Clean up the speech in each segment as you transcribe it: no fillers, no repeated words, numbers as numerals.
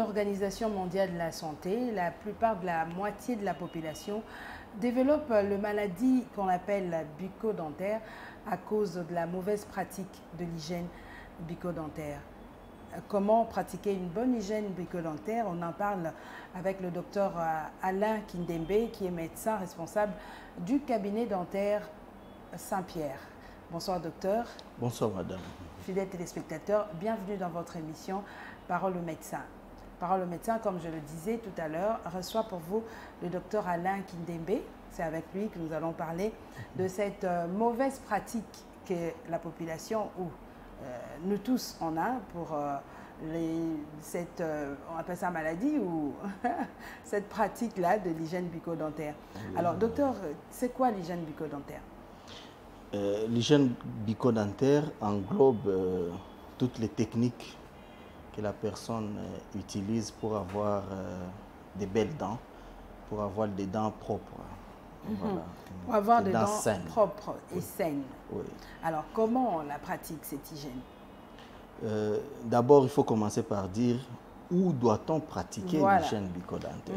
l'Organisation mondiale de la santé, la plupart de la moitié de la population développe la maladie qu'on appelle la bucco-dentaire à cause de la mauvaise pratique de l'hygiène bucco-dentaire. Comment pratiquer une bonne hygiène bucco-dentaire? On en parle avec le docteur Alain Kindembe, qui est médecin responsable du cabinet dentaire Saint-Pierre. Bonsoir docteur. Bonsoir madame. Fidèles téléspectateurs, bienvenue dans votre émission Parole au médecin. Parole au médecin, comme je le disais tout à l'heure, reçoit pour vous le docteur Alain Kindembe. C'est avec lui que nous allons parler de cette mauvaise pratique que la population, ou nous tous, on a pour on appelle ça maladie ou cette pratique-là de l'hygiène bucco-dentaire. Alors docteur, c'est quoi l'hygiène bucco-dentaire? L'hygiène bucco-dentaire englobe toutes les techniques que la personne utilise pour avoir des belles dents, pour avoir des dents propres. Voilà. Pour avoir des dents saines. Propres et saines. Oui. Alors, comment on la pratique, cette hygiène? D'abord, il faut commencer par dire où doit-on pratiquer l'hygiène bucco-dentaire.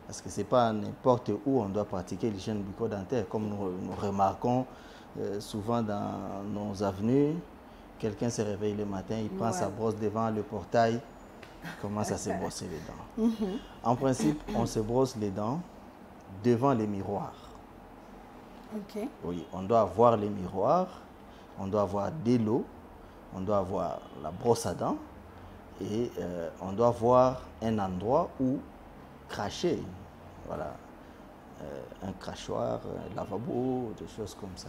Parce que ce n'est pas n'importe où on doit pratiquer l'hygiène bucco-dentaire. Comme nous remarquons souvent dans nos avenues, quelqu'un se réveille le matin, il prend sa brosse devant le portail, commence à se brosser les dents. En principe, on se brosse les dents devant les miroirs. Okay. Oui, on doit avoir les miroirs, on doit avoir de l'eau, on doit avoir la brosse à dents et on doit avoir un endroit où cracher. Voilà, un crachoir, un lavabo, des choses comme ça.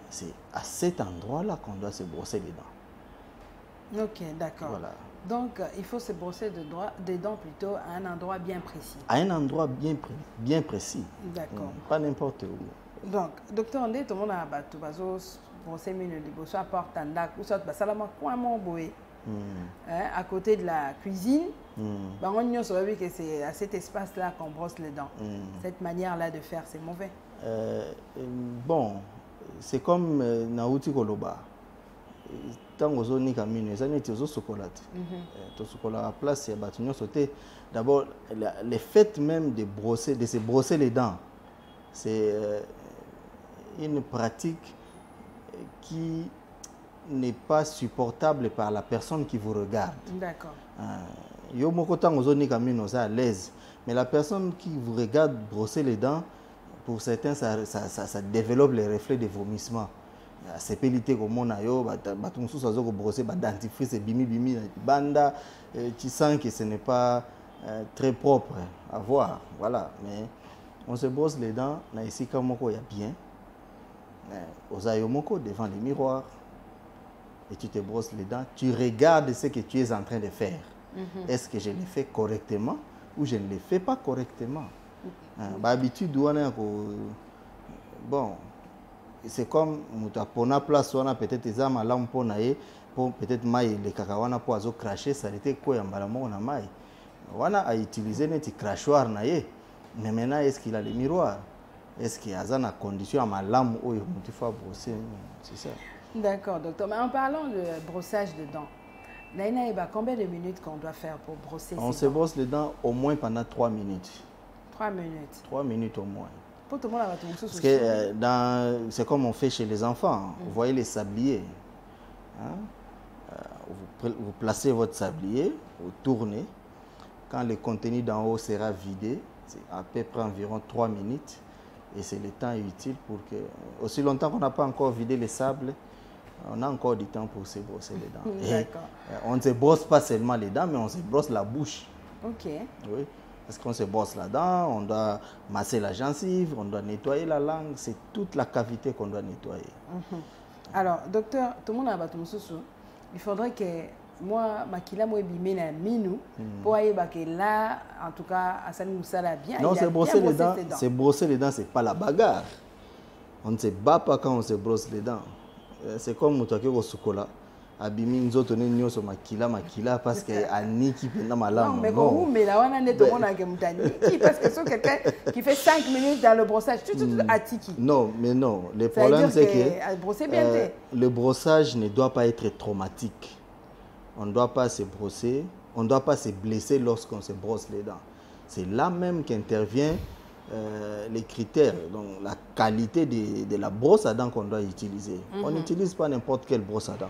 C'est à cet endroit-là qu'on doit se brosser les dents. Ok, d'accord. Voilà. Donc, il faut se brosser des dents plutôt à un endroit bien précis. À un endroit bien précis. D'accord. Pas n'importe où. Donc, docteur, on dit tout le monde a battu, brosser le liboso à porte en lac, ou soit salama quoi mon boé. À côté de la cuisine, on a que c'est à cet espace-là qu'on brosse les dents. Cette manière-là de faire, c'est mauvais. Bon, c'est comme Naouti Koloba. Tant que vous avez camino, ça n'est pas au chocolat. Au chocolat à place, il y a battu sauté. D'abord, le fait même de se brosser les dents, c'est une pratique qui n'est pas supportable par la personne qui vous regarde. D'accord. Yo moko tant que vous avez camino, ça à l'aise. Mais la personne qui vous regarde brosser les dents, pour certains, ça développe les reflets de vomissement. C'est pelité comme on a yo, batum sous sazo brosser, dentifrice bimi banda, tu sens que ce n'est pas très propre à voir, voilà. Mais on se brosse les dents, na ici comme moko y a bien, aux ayomoko devant les miroirs, et tu te brosses les dents, tu regardes ce que tu es en train de faire. Est-ce que je le fais correctement ou je ne le fais pas correctement? D'habitude, bon, c'est comme on place, on a peut-être des âmes à l'âme pour peut-être maï, les cacahuana pour azo cracher, ça a été quoi en balamon on a maï. On a utilisé notre crachoir naïe, mais maintenant est-ce qu'il a les miroirs? Est-ce qu'il y a une condition à ma lame où il faut brosser? C'est ça. D'accord, docteur. Mais en parlant de brossage de dents, combien de minutes qu'on doit faire pour brosser on se brosse les dents au moins pendant 3 minutes. 3 minutes. 3 minutes au moins. Pour tout le monde, parce que c'est comme on fait chez les enfants. Vous voyez les sabliers. Vous placez votre sablier, vous tournez. Quand le contenu d'en haut sera vidé, c'est à peu près environ 3 minutes. Et c'est le temps utile pour que, aussi longtemps qu'on n'a pas encore vidé les sables, on a encore du temps pour se brosser les dents. Et on ne se brosse pas seulement les dents, mais on se brosse la bouche. Ok. Oui. Parce qu'on se brosse la dent, on doit masser la gencive, on doit nettoyer la langue. C'est toute la cavité qu'on doit nettoyer. Alors, docteur, tout le monde a battu il faudrait que moi, makila moi bimé na minou pour aller que là, en tout cas, Hassan Moussa l'a bien. Non, c'est brosser les dents. C'est brosser les dents, c'est pas la bagarre. On ne se bat pas quand on se brosse les dents. C'est comme Moutake au chocolat. Abimi nzoto ne nyoso makila parce que aniki penda malamu. Non, mais comment mais là on a net on a que parce que c'est quelqu'un qui fait 5 minutes dans le brossage tout atiki. Non, mais non, le problème c'est que brosser bien le brossage ne doit pas être traumatique. On ne doit pas se brosser on ne doit pas se blesser lorsqu'on se brosse les dents. C'est là même qu'intervient les critères, donc la qualité de la brosse à dents qu'on doit utiliser. On n'utilise pas n'importe quelle brosse à dents.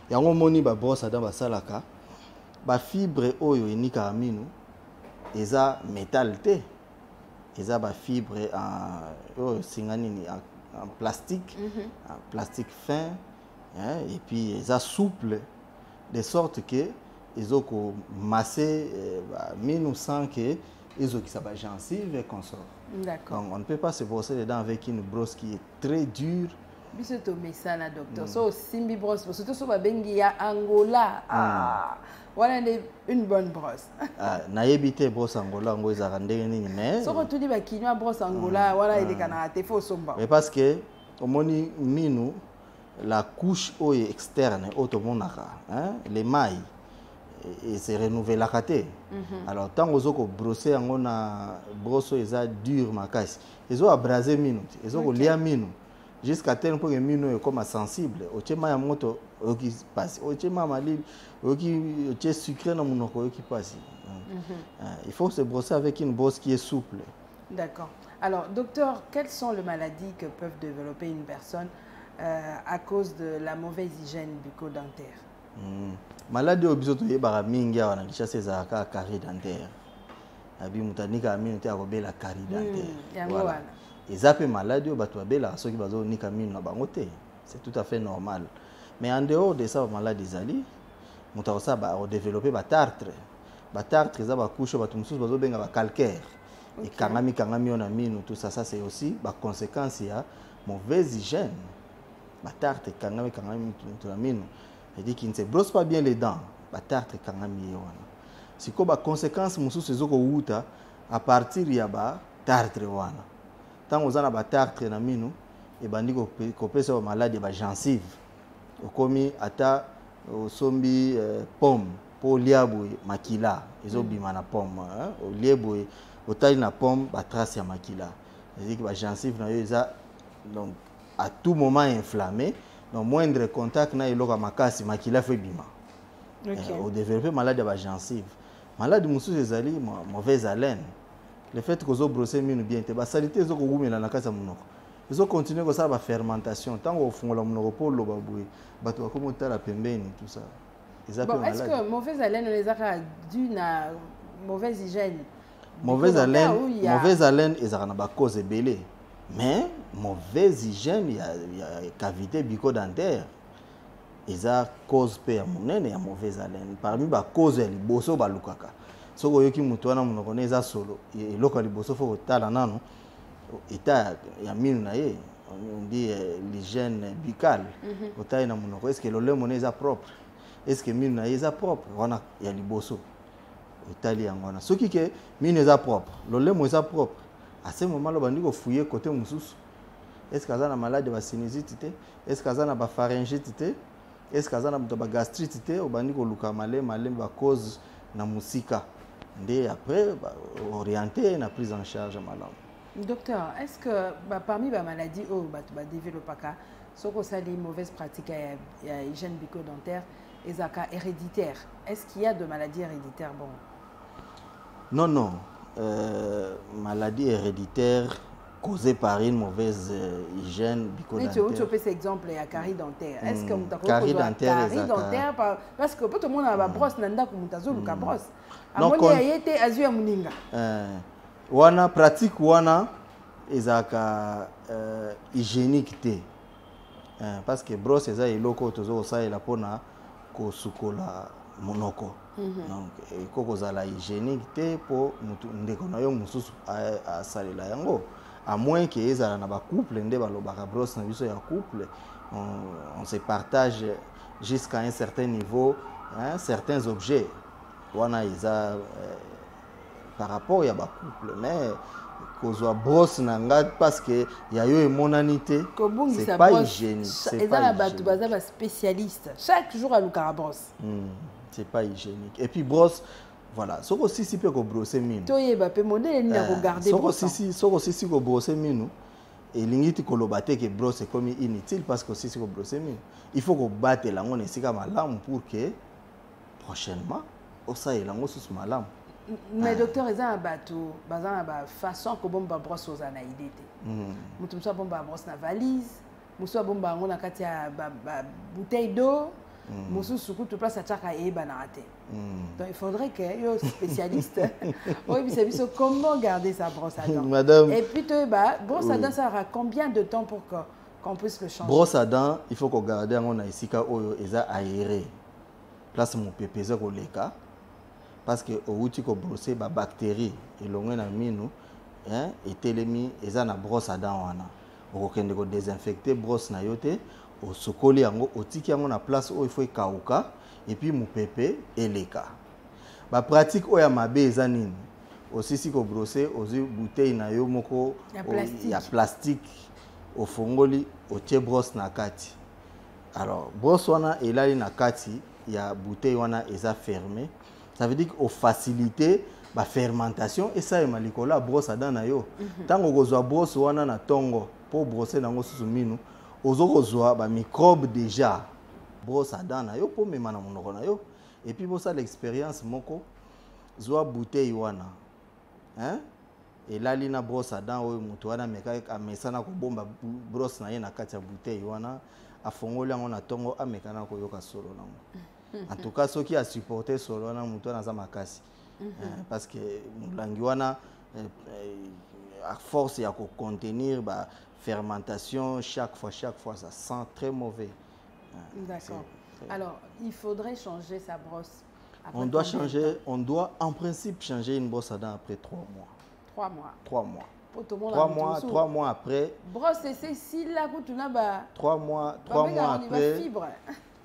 Il y a un moni ba brosse à dents ba salaka, ba fibre oyo enika aminu, eza métal té, eza ba fibre en plastique, en plastique fin, hein, et puis eza souple de sorte que ils ont massé minu sans que ils ont qui ça va gencive et consort. D'accord. Donc on ne peut pas se brosser les dents avec une brosse qui est très dure. Biso mesana docteur. So simbi brosse, surtout so babengi ya Angola. Voilà une bonne brosse. Na yebite brosse Angola ngo ezaka ndenge nini mais. So tu dis ba kinywa brosse Angola, voilà il est kana te fo somba. Mais parce que omoni minu la couche externe automonaka, hein, les mailles et c'est renouvelé la raté. Alors tant que vous brosser on a brosse eza dur makasi. Ils ont abrasé minu, ils ont lié minu jusqu'à tel point que minu est comme sensible. Au tchema ya moto qui passe, au tchema malil, au qui est sucré dans mon oko qui passe. Il faut se brosser avec une brosse qui est souple. D'accord. Alors docteur, quelles sont les maladies que peuvent développer une personne à cause de la mauvaise hygiène bucco-dentaire? Maladie obisoto yebaka mingi awa na Kinshasa ezalaka carie dentaire. Abi mutanika mino te akobela carie dentaire. Voilà. Eza pe maladie bato babela soki bazo nika mino na bango te. C'est tout à fait normal. Mais en dehors de ça maladie ezali muta kosa ba développer ba tartre. Ba tartre eza ba couche bato mususu bazo benga ba calcaire. Et kangami on a mino tout ça c'est aussi ba conséquence ya mauvaise hygiène. Ba tartre kangami tout la mino. C'est-à-dire qu'il ne se brosse pas bien les dents. Ba tartre kangami wana. Si ko ba conséquence mususu ezoko wuta à partir ya ba tartre wana. Tant aux ana ba tartre na mino e bandi ko pesa ba maladie ba gencive. Okomi ata osombi pomme po liabo makila ezobima na pomme hein o liabo otali na pomme ba trace ya makila. C'est-à-dire que ba gencive na yo eza donc à tout moment inflammé. Donc moindre contact na iloka makasi makila fait bima. Au développer maladie à gencive. Maladie mususu ezali mauvaise haleine. Le fait que zo brosser minu bien te ba salité zo ko gumela na kasa munoko. Ils ont continué comme ça la fermentation tant au fond la munoko pour lo baboué. Bato ba komo tala pembeni tout ça. Bon, est-ce que mauvaise haleine les a dû na mauvaise hygiène? Mauvaise haleine ezaka na ba cause belé. Mais mauvaise hygiène, il y a cavité bucco-dentaire. Ils ont cause pe ya monene ya mauvaise haleine. Parmi les causes, les bosso balukaka. Ce que yoki mutuana munokone eza solo. Et loka les bosso faut tala nano. Eta ya minu na ye. On dit l'hygiène buccale. Ota na munoko. Est-ce que le lait eza propre? Est-ce que minu na ye eza propre? Wana ya les bosso. Italie ngona. Ce qui que minu eza propre. Le lait eza propre. À ce moment-là, on va fouiller côté moussous. Est-ce qu'il y a une maladie de sinusite? Est-ce qu'il y a une pharyngite? Est-ce qu'il y a une gastrite? On va dire cause de musika. Et après, orienter la prise en charge de malade. Docteur, est-ce que parmi les maladies où on développe ce qu'on a des mauvaises pratiques à hygiène bucco-dentaire, et héréditaire, est-ce qu'il y a de maladies héréditaires? Bon. Non. Maladie héréditaire causée par une mauvaise hygiène bucco-dentaire. Tu peux cet exemple à carie dentaire. Est-ce que tu as carie dentaire parce que tout le monde a une brosse nanda comme tu as une brosse. Non, quand il était azur muninga. Wana pratique wana ezaka hygiénique té. Parce que brosse eza eloko tozo ça ela pona ko sukola monoko. Donc koko zala hygiénique te pour ndeko na yo mususu a salela yango à moins que ezala na ba couple nde balobaka brosse na biso ya couple on se partage jusqu'à un certain niveau hein, certains objets wana eza par rapport ya ba couple mais kozwa brosse na nga parce que ya yo emonanité c'est pas hygiénique c'est pas la bato baza ba spécialiste chaque jour à luka brosse. C'est pas hygiénique. Et puis brosse, voilà. Soko sisi pe ko brosser minu. Toyeba pe modèle ni regarder brosse. Soko sisi ko brosser minu. Et lingiti ko lobate que brosse est comme inutile parce que sisi ko brosser minu. Il faut ko battre la ngone sika malamu pour que prochainement osalela ngo susu malamu. Mais docteur, ils ont un bateau, une façon que bon brosse aux anaïdés. Mutu muso bomba brosse na valise, muso bomba ngona kati ya bouteille d'eau, muso suku tu place à chaka e banate. Donc il faudrait que yo spécialiste. Oui, mais c'est comment garder sa brosse à dents. Madame. Et puis tu brosse à dents ça aura combien de temps pour qu'on puisse le changer? Brosse à dents, il faut qu'on garde ngona isika oyo eza aéré. Place mon pépéze ko leka. Parce que au outil ko brosser ba bactéries et longwe na minu hein et telemi eza na brosse à dents wana okokende ko désinfecter brosse na yote au sokoli yango otiki yango na place où il faut ekauka et puis mupepe eleka ba pratique oya mabe eza nini osisi ko brosser ozi bouteille na yo moko ya plastique au fongoli otie brosse na kati alors brosse wana elali na kati ya bouteille wana eza fermée. Ça veut dire qu'au faciliter la fermentation et ça est malikola brosse à dents na yo. Tant que vous brosse wana na tongo pour brosser nango susuminu, ozo ba microbe déjà brosse à dents na yo pour même na monoko na yo. Et puis pour ça l'expérience moko zoa bouteille wana. Hein? Et là lina brosse à dents oyo mutu wana meka amesana ko bomba brosse na ye na kati ya bouteille wana afongoli yango na tongo amekana ko yoka solo nango. En tout cas, ceux qui a supporté solo na mutu na za makasi. Parce que mulangi wana à force ya ko contenir ba fermentation chaque fois ça sent très mauvais. D'accord. Alors, il faudrait changer sa brosse. On doit en principe changer une brosse à dents après 3 mois. 3 mois. 3 mois. Pour tout le monde 3 mois après. Brosse c'est si la route na ba 3 mois après. Fibre.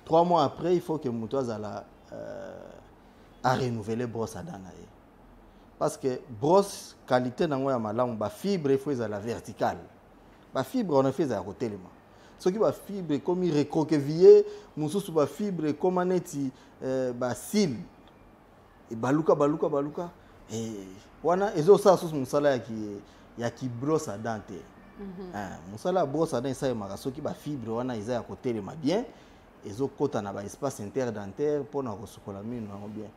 3 mois après, il faut que Moutoise a renouvelé brosse à dents. Parce que brosse, qualité dans la malam, la fibre, il faut la verticale. La fibre, on a fait à côté. Ce qui va fibre, comme il recroquevillé, moussous la fibre, comme un eti, cil. Et baluka. Et voilà, et ça, c'est mon salaire qui brosse à dents. Mon salaire brosse à dents, ça, ce qui va fibre, on a à côté bien. Et autres na ba espace interdentaire pour na kosokola mine bien.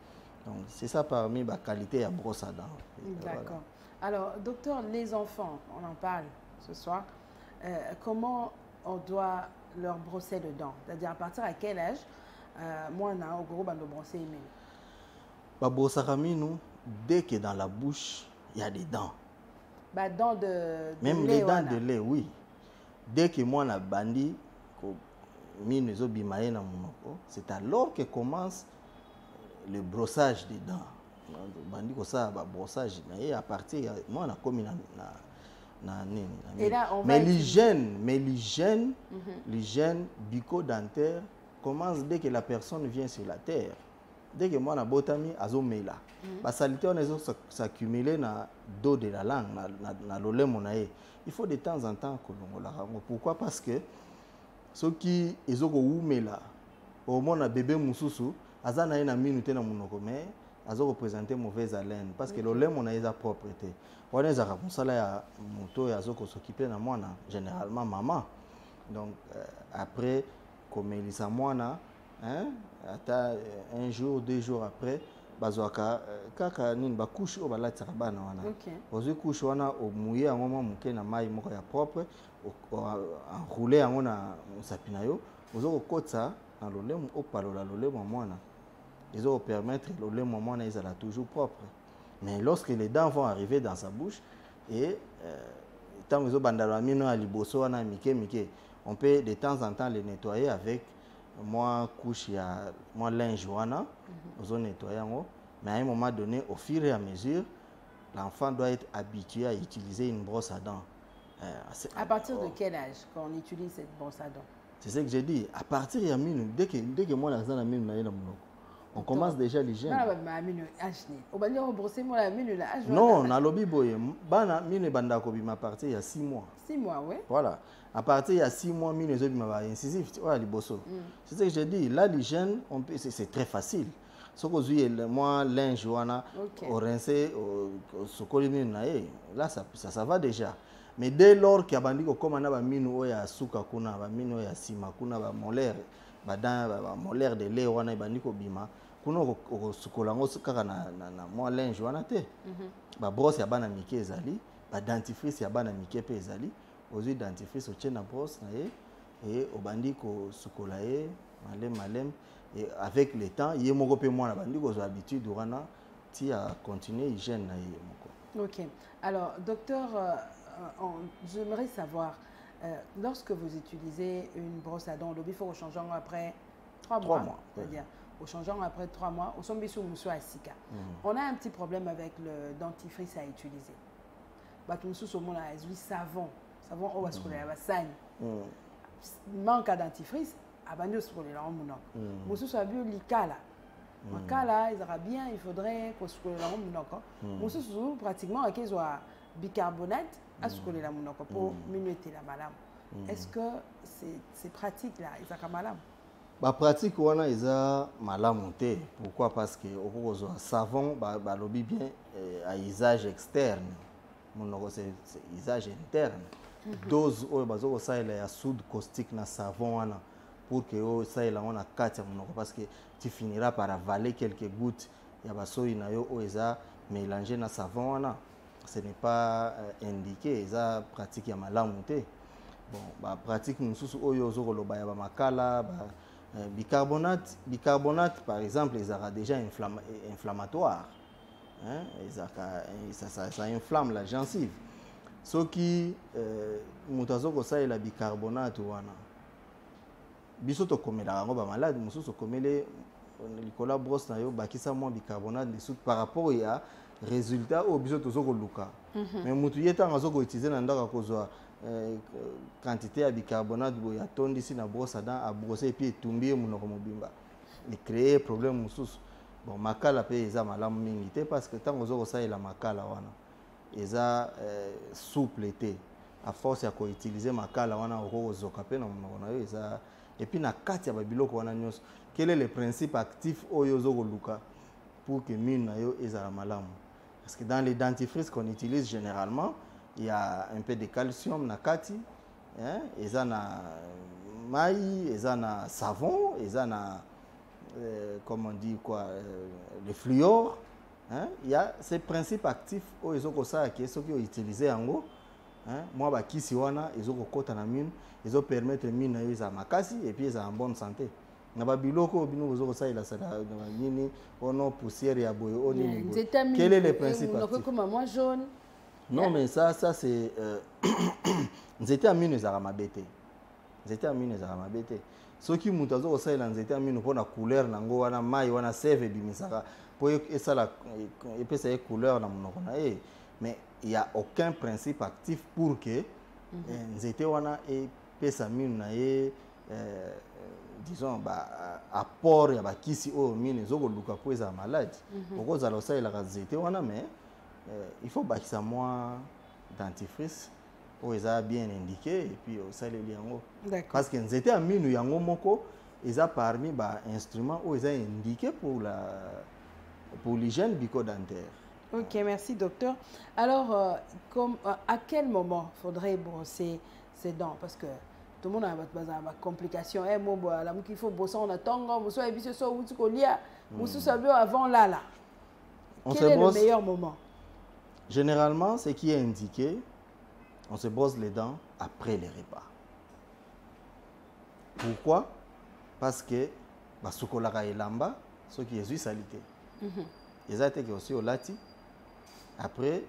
Donc c'est ça parmi la qualité à brosse à dents. D'accord. Alors docteur, les enfants, on en parle ce soir. Comment on doit leur brosser les dents? C'est-à-dire à partir à quel âge moi na au gros bando brosser les ba brosse à mine dès que dans la bouche il y a des dents. Bah dents de même les dents de lait, oui. Dès que moi na bandi c'est alors que commence le brossage des dents. Brossage à partir moi on a commis mais l'hygiène bucco-dentaire commence dès que la personne vient sur la terre. Dès que moi on a botami azomela la saleté on a s'accumuler na dos de la langue na lolemo na ye. Il faut de temps en temps que l'on la rango. Pourquoi? Parce que ceux qui ezoko umela au moins bébé mususu azana na minute na munoko mais azo représenter mauvaise haleine parce que le lait mon a propreté wana za musala ya moto ya zoko s'occuper na mwana généralement maman donc après comme elisa mwana hein ata un jour 2 jours après bazwaka kaka nini ba couche o balati bana wana ozo couche wana o mouiller yango muke na mai moko ya propre enrouler yango na sapina yo ozo kokotsa na lolemo opalola lolemo mwana ezo permettre lolemo mwana ezala toujours propre. Mais lorsque les dents vont arriver dans sa bouche et tant que bandalo mino a liboso wana mike on peut de temps en temps les nettoyer avec moi couche ya moi linge wana ozo nettoyer yango. Mais à un moment donné, au fur et à mesure, l'enfant doit être habitué à utiliser une brosse à dents. À partir de quel âge quand on utilise cette brosse à dents? C'est ce que j'ai dit. À partir de minute, dès que moi on commence déjà l'hygiène. Non, na lobi boye. Bana mine banda ko bima à partir il y a 6 mois. 6 mois, oui. Voilà. À partir il y a 6 mois, mine zo bima ba incisif. Voilà liboso. C'est ce que j'ai dit. Là l'hygiène, c'est très facile. Ce que moi linge wana au rincer au sokoli mine na ye. Là ça va déjà. Mais dès lors qu'il y a bandi ko komana ba mine o ya suka kuna ba mine o ya sima kuna ba molaire ba dent ba molaire de lait wana bandi ko bima kuna okosukola yango kaka na mwa linge wana te. Babrosse ya bana mike ezali, dentifrice ya bana mike mpe ezali. Ozwi dentifrice otie na brosse na ye et obandi kosukola ye malem et avec le temps ye moko pe mwana bandi kozwa habitude wana ti a continuer hygiène na ye moko. Ok. Alors docteur, j'aimerais savoir lorsque vous utilisez une brosse à dents, il faut changer après 3 mois. C'est-à-dire au changeant après 3 mois, au sommet sous mousso à sika. On a un petit problème avec le dentifrice à utiliser. Batumsu somo na ezui savon au bascule ya basani. Manque de dentifrice, abandi oscule la munoko. Mususu abio likala. Makala, il sera bien, il faudrait qu'on scole la munoko. Mususu pratiquement akezwa bicarbonate à scole la munoko pour minuter la malam. Est-ce que c'est pratique là, ils a malam? Ba pratique wana eza malamu te. Pourquoi? Parce que okozwa savon ba lobi bien à usage externe. Monoko c'est usage interne. Dose oyo bazoko saela ya soude caustique na savon wana pour que o saela on a 4 monoko parce que tu finiras par avaler quelques gouttes ya basoi na yo o eza mélangé na savon wana. Ce n'est pas indiqué, eza pratique ya malamu te. Bon, ba pratique mususu oyo ozoko loba ya ba makala ba bicarbonate par exemple, ils aura déjà inflammatoire. Hein? Ça inflamme la gencive. Ce qui mutazoko ça la bicarbonate wana. Biso to komela ngo ba malade mususu komele likola brosse na yo bakisa mo bicarbonate de soude par rapport ya résultat au biso tozoko luka. Mais mutu yeta ngazoko utiliser na ndaka kozwa quantité de bicarbonate boya tondi si na brosse à dents à brosser et puis tomber munoko mobimba et créer problème mususu. Bon makala pe eza malamu mingi te parce que tant ozoko ça la makala wana eza souple te à force ya ko utiliser makala wana oko zoka pe na munoko na yo eza et puis na kati ya babiloko wana nyos quel est le principe actif oyo zoko luka pour que mine na yo ezala malamu parce que dans les dentifrices qu'on utilise généralement il y a un peu de calcium na kati, hein, eza na maï, eza na savon, eza na comment on dit quoi, le fluor, hein, il y a ces principes actifs au ezoko ça qui sont utilisés en haut, hein, moi ba kisi wana ezoko kota na mine, ezo permettre mine na eza makasi et puis eza en bonne santé. Na ba biloko bino ezoko ça il a ça nini ono poussière ya boyo o nini. Quel est le principe actif? Comme moi jaune. Non, mais ça c'est... Nzete amine ezara mabete. Nzete amine ezara mabete. Ceux qui mutazo ko saila nzete amine pona couleur nango wana mai wana save bimisaka po esala epesa ye couleur na monoko na e. Mais il y a aucun principe actif pour que nzete wana epesa mine na ye disons ba apport ya bakisi o mine zoko luka po eza malade. Okoza lo saila ka nzete wana mais il faut bâtir moins dentifrice pour les bien indiqué et puis au salé yango parce que nzete a minu yango moko ils a parmi ba instruments où ils a indiqué pour l'hygiène bucco-dentaire. Ok, merci docteur. Alors à quel moment faudrait brosser ses dents parce que tout le monde a une complication et moi là qu'il faut brosser on attend on soit habitué soit où tu colia ou soit avant là. Quel est le meilleur moment? Généralement, ce qui est indiqué, on se brosse les dents après les repas. Pourquoi? Parce que basukolaka elamba, ce qui est salité. Ils ont aussi au lati. Après,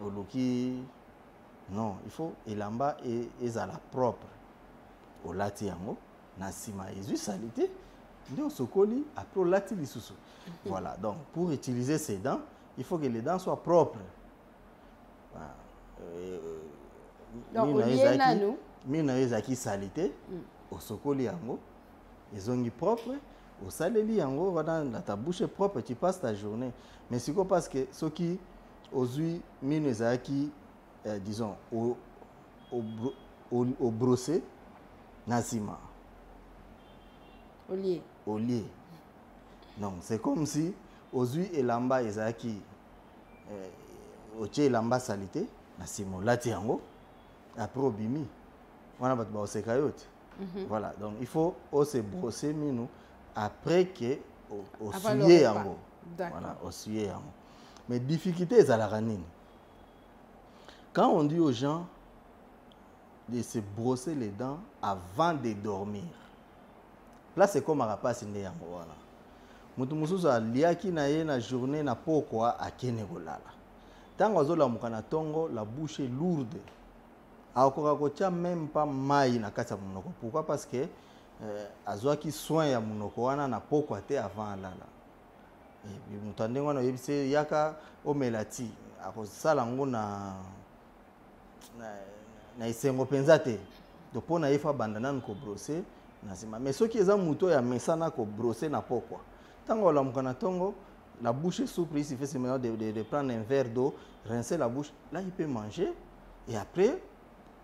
au loki, non, il faut elamba et ezala propre. Au lati yango, nasima ezu salité. Donc sokoli après au lati lisusu. Voilà. Donc pour utiliser ces dents, il faut que les dents soient propres. Donc, mina ezaki salité, au sokoli yango, ils ont propre, au saleli yango, dans ta bouche propre, tu passes ta journée. Mais c'est quoi parce que ceux qui osui mina ezaki, disons, au brossé, nasima. Au lié. Non, c'est comme si ozui elamba ezaki otie elamba salité na simo lati yango après obimi wana bato ba oseka yote. Voilà, donc il faut se brosser mino après que suyer yango. D'accord. Voilà, au suyer yango. Mais difficulté ezalaka nini? Quand on dit aux gens de se brosser les dents avant de dormir, là c'est comme rapasi nde yango wana. Mutu mususu aliaki na ye na journée na pokwa akene kolala. Tango azolamuka na tongo, la bouche est lourde. Akoka kotia même pas mai na kati ya munoko. Pourquoi? Parce que azwaki soin ya munoko wana na pokwa te avant alala. Et puis mutu ndenge wana yebise yaka omelati akosala ngo na esengo penza te. Donc pona yefa bandana ko brosser na sima. Mais soki eza muto ya mesana ko brosser na pokwa. Tango olamuka na tongo, la bouche est souple, il suffit simplement de prendre un verre d'eau, rincer la bouche. Là, il peut manger. Et après,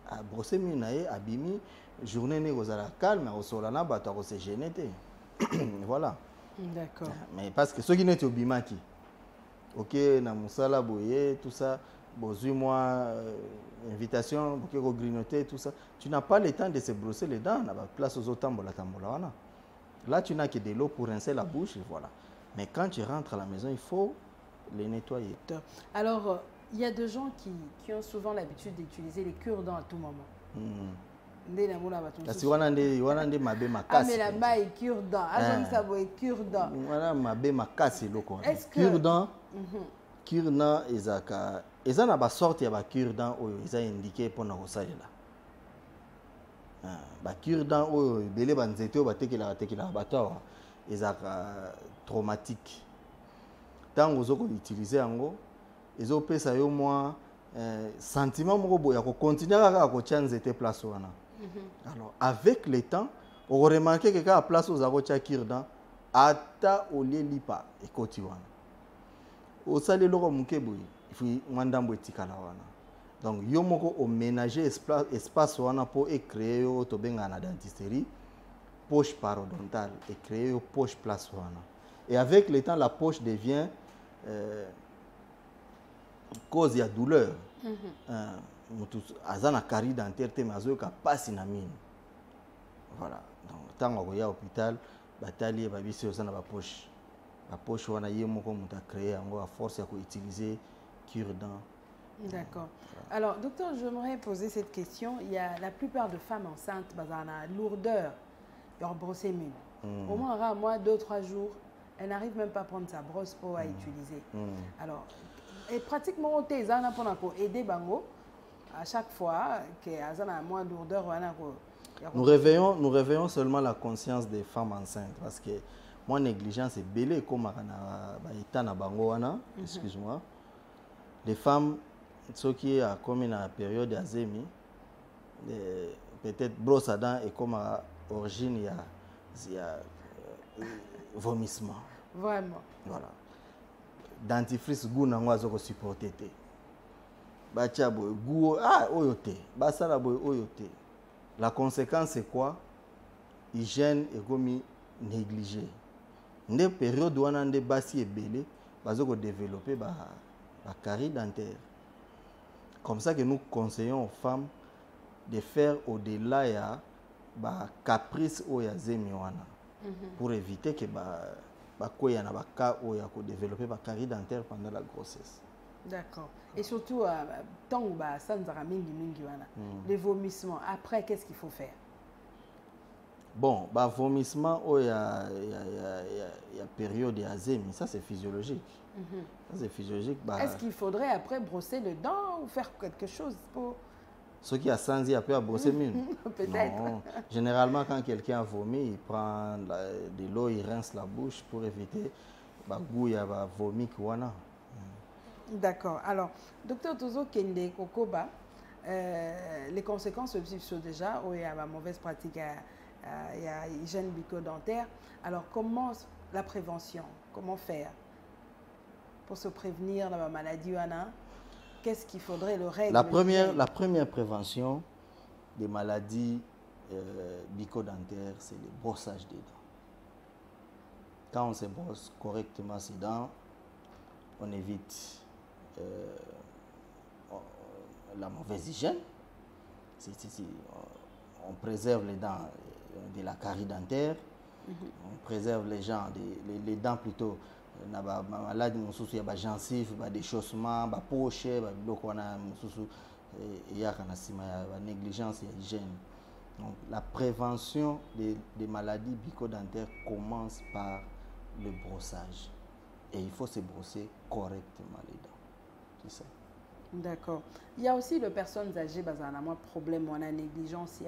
à brosser minaye, abimi, journée négozala calme, au solana, bato à se gêner. Voilà. D'accord. Mais parce que ceux qui n'étaient au bimaki, ok, na musala boye, tout ça, bozui moi, invitation, ok, au grignoter, tout ça, tu n'as pas le temps de se brosser les dents, na place aux autres tambola. Là, tu n'as que de l'eau pour rincer la bouche, et voilà. Mais quand tu rentres à la maison, il faut les nettoyer. Alors, il y a des gens qui ont souvent l'habitude d'utiliser les cure-dents à tout moment. Kasi wana nde mabe makasi. Ah mais la maille cure-dent, azongi ça boye cure-dent. Wana mabe makasi loko. Est-ce que cure-dent ezaka na ba sorte ya ba cure-dent oyo eza indiqué pour na kosalela. Ba cure-dent oyo belé banzete oyo batekela bato ezaka traumatique. Tango ozoko utiliser yango ezopesa yo mwa sentiment moko boya ko continuer kaka ko tia nzete place wana. Alors avec le temps on remarque que quand place ozako tia cure-dent ata olie lipa ekoti wana. Osali loko muke boye il faut mwandambo etikala wana. Donc yo moko o ménager espace wana pour créer yo to benga na dentisterie poche parodontale et créer une poche place wana. Et avec le temps, la poche devient cause de douleur. Azana carie dentaire te mazo ka passe na mine. Voilà. Donc tant qu'on y a hôpital, batali babisi osana ba poche. La poche wana yemo ko muta créer yango à force ya ko utiliser cure-dent. D'accord. Alors docteur, j'aimerais poser cette question. Il y a la plupart de femmes enceintes bazana lourdeur. Brosser mine. Au moins, à moi, 2-3 jours, elle n'arrive même pas à prendre sa brosse pour à utiliser. Alors, et pratiquement, on pour aider Bango à chaque fois qu'il y a moins de lourdeur. Nous réveillons seulement la conscience des femmes enceintes parce que moi, négligence est belée comme à Bango, excuse-moi. Les femmes, ceux qui ont comme une période d'azémie, peut-être brosse à dents et comme à origine, il y a vomissement. Vraiment. Voilà. Dentifrice, goût n'a pas supporté. Bacha boy, goût, oyote. Basala boy, oyote. La conséquence, c'est quoi? Hygiène est comme négligée. Dans les périodes où on a des bassi et belé, on va développer la carie dentaire. Comme ça que nous conseillons aux femmes de faire au-delà ya ba caprice o ya zemi wana pour éviter que koya na cas o ya ko développer ba carie dentaire pendant la grossesse. D'accord. Et surtout tant ba sanzara mingi wana les vomissements après qu'est-ce qu'il faut faire? Bon, bah vomissement o ya période ya zemi, ça c'est physiologique. Ça c'est physiologique. Est-ce qu'il faudrait après brosser les dents ou faire quelque chose pour ceux qui a senti après à brosser mine? Peut-être. Non. Généralement, quand quelqu'un a vomi, il prend de l'eau, il rince la bouche pour éviter goût ya vomi kwana. D'accord. Alors, docteur Tozo Kende Kokoba, les conséquences sont déjà où il y a la mauvaise pratique, il y a hygiène bucco-dentaire. Alors, comment la prévention? Comment faire pour se prévenir de la maladie wana? Qu'est-ce qu'il faudrait le règle? La première prévention des maladies bucco-dentaires, c'est le brossage des dents. Quand on se brosse correctement ses dents, on évite la mauvaise hygiène. On préserve les dents de la carie dentaire. On préserve les gens, les dents plutôt. Na ba malade mosusu ya ba gencive, ba déchaussement, ba poche, ba biloko wana mosusu eyaka na sima ya ba négligence ya hygiène. Donc la prévention des maladies bucco-dentaires commence par le brossage. Et il faut se brosser correctement les dents. C'est ça. D'accord. Il y a aussi les personnes âgées, bah, on a moins problème, on a négligence, il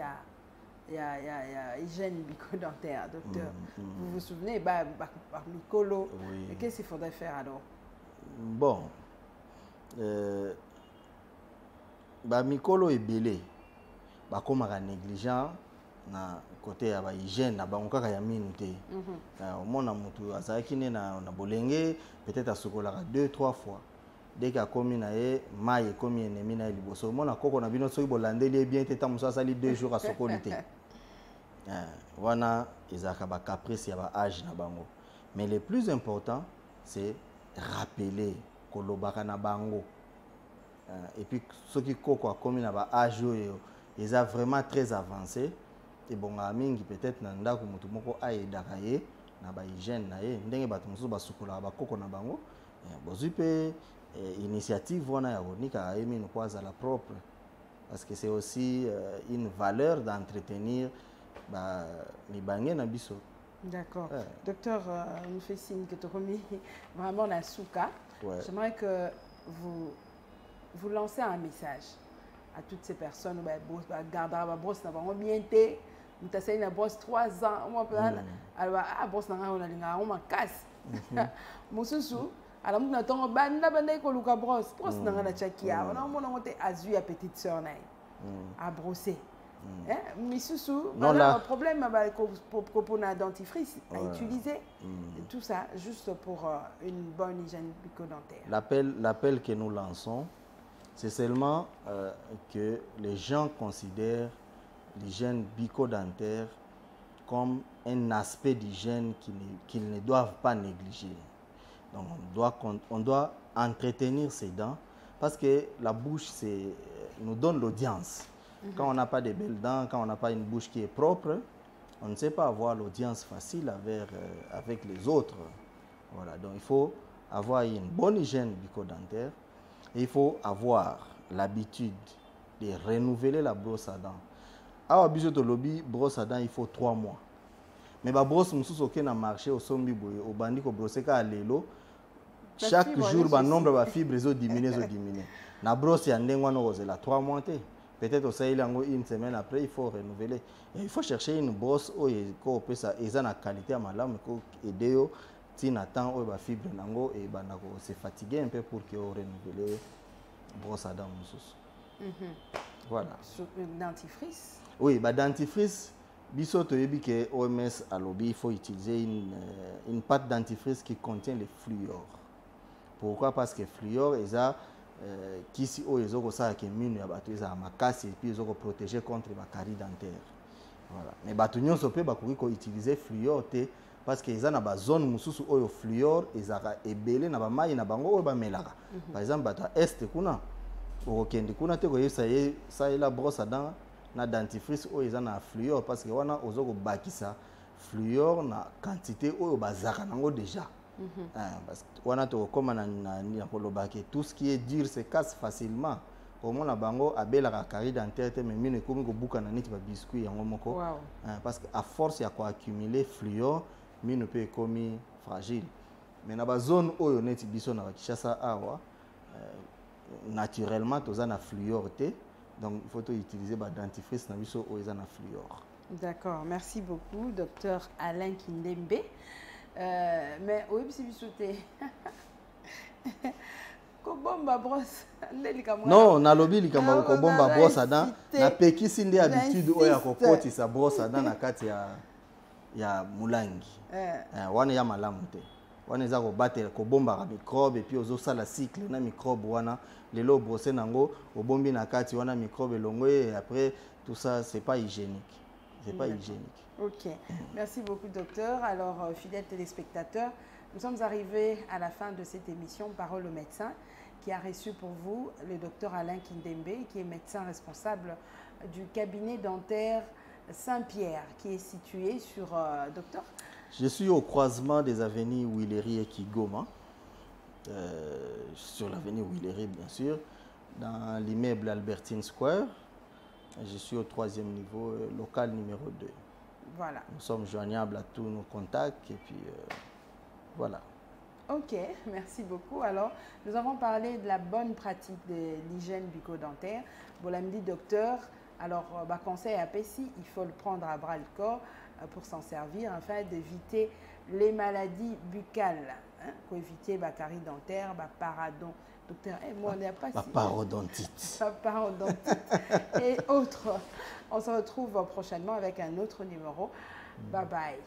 y a hygiène bucco-dentaire, docteur. Vous vous souvenez, bah, Micolo, Oui. qu'est-ce qu'il faudrait faire alors? Bon, bah, Micolo est belé. Bah, comme on négligent, na côté ya ba hygiène na bango kaka ya minu te. Au mona mutu azaki ne na bolenge peut-être asokolaka 2-3 fois. Dès qu'il a commis na ye mai commis ennemi na liboso mona koko na bino soki bolandeli bien te tamuso asali 2 jours asokoli te. Wana ezaka ba caprice ya ba âge na bango. Mais le plus important c'est rappeler kolobaka na bango. Et puis soki koko a commis na ba âge oyo eza vraiment très avancé. Et bon, mingi peut-être na ndako mutu moko aidaka ye na ba hygiène na ye ndenge bato mosusu basukola ba koko na bango bozwi pe initiative wana ya konika ye mino po azala propre parce que c'est aussi une valeur d'entretenir ba libange na biso. D'accord. Docteur, nous fait signe que tu as remis vraiment la souka. J'aimerais que vous lancez un message à toutes ces personnes qui gardent la brosse, bien été. Nous avons une brosse 3 ans. Alors, la brosse, on a casse. Moussousou, alors nous avons une brosse. Brosse, on a tchakia. On a azu à petite sœur à brosser. Mais sous un problème pour un dentifrice à utiliser. Tout ça juste pour une bonne hygiène bucco-dentaire. L'appel que nous lançons, c'est seulement que les gens considèrent l'hygiène bucco-dentaire comme un aspect d'hygiène qu'ils ne doivent pas négliger. Donc on doit entretenir ses dents parce que la bouche nous donne l'audience. Quand on n'a pas de belles dents, quand on n'a pas une bouche qui est propre, on ne sait pas avoir l'audience facile avec les autres. Voilà, donc il faut avoir une bonne hygiène bucco-dentaire. Il faut avoir l'habitude de renouveler la brosse à dents. Alors, de lobby, brosse à dents, il faut 3 mois. Mais la brosse, nous qui na marché au sombi, au bandit, au brosse à l'élo, chaque jour, le nombre de fibres est diminué. La brosse, il y a 3 mois. Peut-être au Sahel, une semaine après, il faut renouveler. Et il faut chercher une brosse où il y a une qualité à ma lame, et si on attend les fibres et se fatiguer un peu pour que on renouvelle brosse à dents. Voilà. Sur une dentifrice? Oui, dentifrice, que OMS a lobby, il faut utiliser une pâte dentifrice qui contient le fluor. Pourquoi? Parce que fluor est qui si ils ont ça qui mine ya bato ça makasi et puis ils ont protégé contre la carie dentaire. Voilà. Mais bato nyonso pe ba ko utiliser fluor te parce que ils ont na zone mususu oyo fluor ezaka ebele na ba mai na bango oyo ba melaka. Par exemple bato est kuna o kendi kuna te ko yesa ça la brosse à dents na dentifrice oyo ils ont na fluor parce que wana ozoko bakisa fluor na quantité oyo bazaka nango déjà. Parce que on a tout ce qui est dur se casse facilement. Comme on a bango abela carie dentaire mais mine comme ko buka na niti ba biscuit yango moko. Parce que à force ya ko accumuler fluor mine peut comme fragile. Mais na ba zone oyo neti biso na Kinshasa awa naturellement toza na fluor te. Donc il faut utiliser ba dentifrice na biso oyo za na fluor. D'accord, merci beaucoup docteur Alain Kindembe. Mais oui, si vous souhaitez. Kobomba brosse. Non, na lobby likamba kobomba brosse à dents. Na peki sinde habitude oya kokoti sa brosse à dents na kati ya mulangi. Wana ya malamu te. Wana eza ko battre kobomba ka microbe et puis ozo sala cycle na microbe wana lelo brosser nango obombi na kati wana microbe longo et après tout ça c'est pas hygiénique. C'est pas hygiénique. Ok, merci beaucoup docteur. Alors, fidèles téléspectateurs, nous sommes arrivés à la fin de cette émission Parole au médecin qui a reçu pour vous le docteur Alain Kindembe qui est médecin responsable du cabinet dentaire Saint-Pierre qui est situé sur docteur Je suis au croisement des avenues Willery et Kigoma, sur l'avenue Willery bien sûr, dans l'immeuble Albertine Square. Je suis au 3e niveau, local numéro 2. Voilà. Nous sommes joignables à tous nos contacts et puis voilà. Ok, merci beaucoup. Alors, nous avons parlé de la bonne pratique de l'hygiène bucco-dentaire. Bon, là, me dit docteur, alors, conseil à Pessi, il faut le prendre à bras le corps pour s'en servir afin d'éviter les maladies buccales. Hein, pour éviter carie dentaire, paradon. Docteur, moi, on n'est pas si. Parodontite. Parodontite et autres. On se retrouve prochainement avec un autre numéro. Bye bye.